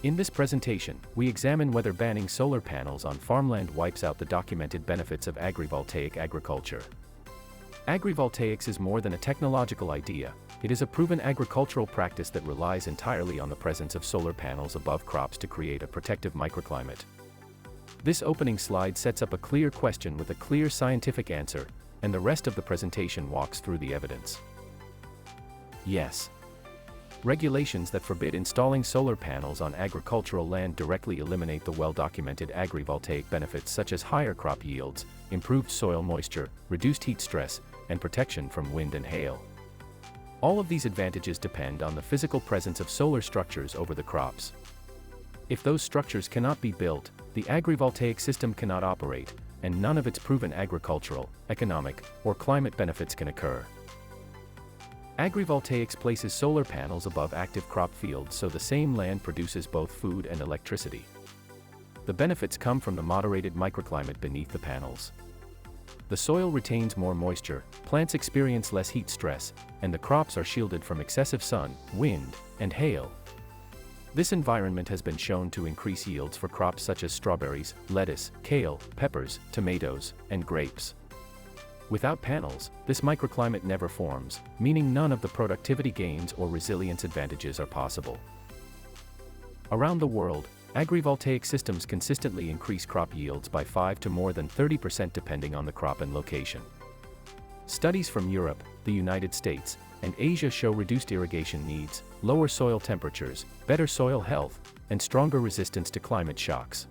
In this presentation, we examine whether banning solar panels on farmland wipes out the documented benefits of agrivoltaic agriculture. Agrivoltaics is more than a technological idea, it is a proven agricultural practice that relies entirely on the presence of solar panels above crops to create a protective microclimate. This opening slide sets up a clear question with a clear scientific answer, and the rest of the presentation walks through the evidence. Yes. Regulations that forbid installing solar panels on agricultural land directly eliminate the well-documented agrivoltaic benefits such as higher crop yields, improved soil moisture, reduced heat stress, and protection from wind and hail. All of these advantages depend on the physical presence of solar structures over the crops. If those structures cannot be built, the agrivoltaic system cannot operate, and none of its proven agricultural, economic, or climate benefits can occur. Agrivoltaics places solar panels above active crop fields so the same land produces both food and electricity. The benefits come from the moderated microclimate beneath the panels. The soil retains more moisture, plants experience less heat stress, and the crops are shielded from excessive sun, wind, and hail. This environment has been shown to increase yields for crops such as strawberries, lettuce, kale, peppers, tomatoes, and grapes. Without panels, this microclimate never forms, meaning none of the productivity gains or resilience advantages are possible. Around the world, agrivoltaic systems consistently increase crop yields by 5 to more than 30% depending on the crop and location. Studies from Europe, the United States, and Asia show reduced irrigation needs, lower soil temperatures, better soil health, and stronger resistance to climate shocks.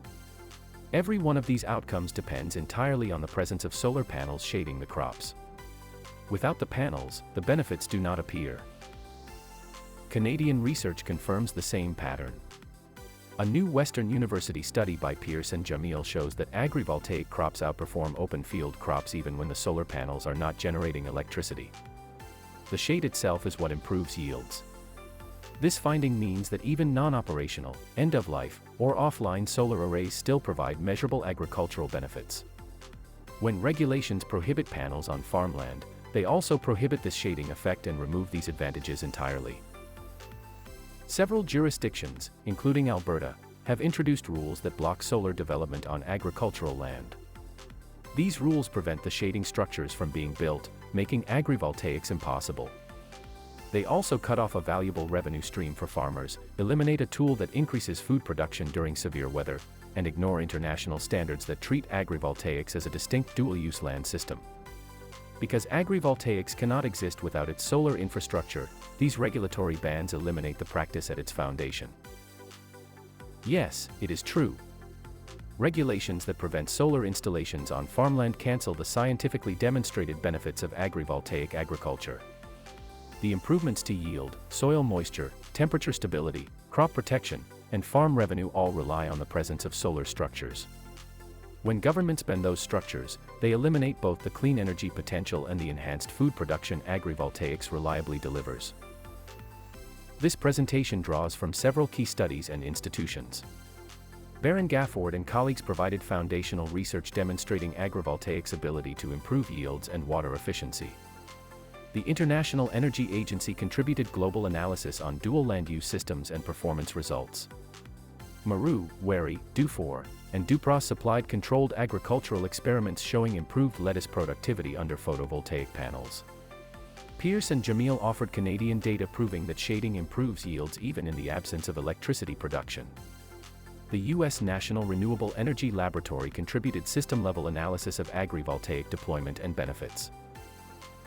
Every one of these outcomes depends entirely on the presence of solar panels shading the crops. Without the panels, the benefits do not appear. Canadian research confirms the same pattern. A new Western University study by Pierce and Jamil shows that agrivoltaic crops outperform open-field crops even when the solar panels are not generating electricity. The shade itself is what improves yields. This finding means that even non-operational, end-of-life, or offline solar arrays still provide measurable agricultural benefits. When regulations prohibit panels on farmland, they also prohibit this shading effect and remove these advantages entirely. Several jurisdictions, including Alberta, have introduced rules that block solar development on agricultural land. These rules prevent the shading structures from being built, making agrivoltaics impossible. They also cut off a valuable revenue stream for farmers, eliminate a tool that increases food production during severe weather, and ignore international standards that treat agrivoltaics as a distinct dual-use land system. Because agrivoltaics cannot exist without its solar infrastructure, these regulatory bans eliminate the practice at its foundation. Yes, it is true. Regulations that prevent solar installations on farmland cancel the scientifically demonstrated benefits of agrivoltaic agriculture. The improvements to yield, soil moisture, temperature stability, crop protection, and farm revenue all rely on the presence of solar structures. When governments ban those structures, they eliminate both the clean energy potential and the enhanced food production agrivoltaics reliably delivers. This presentation draws from several key studies and institutions. Baron Gafford and colleagues provided foundational research demonstrating agrivoltaics' ability to improve yields and water efficiency. The International Energy Agency contributed global analysis on dual land-use systems and performance results. Maru, Wary, Dufour, and Dupras supplied controlled agricultural experiments showing improved lettuce productivity under photovoltaic panels. Pierce and Jamil offered Canadian data proving that shading improves yields even in the absence of electricity production. The U.S. National Renewable Energy Laboratory contributed system-level analysis of agrivoltaic deployment and benefits.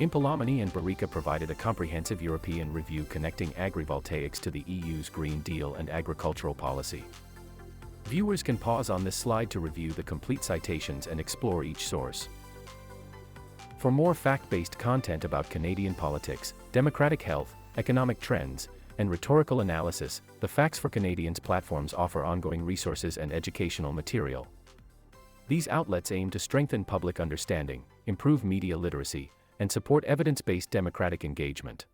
Impolomani and Barica provided a comprehensive European review connecting agrivoltaics to the EU's Green Deal and agricultural policy. Viewers can pause on this slide to review the complete citations and explore each source. For more fact-based content about Canadian politics, democratic health, economic trends, and rhetorical analysis, the Facts for Canadians platforms offer ongoing resources and educational material. These outlets aim to strengthen public understanding, improve media literacy, and support evidence-based democratic engagement.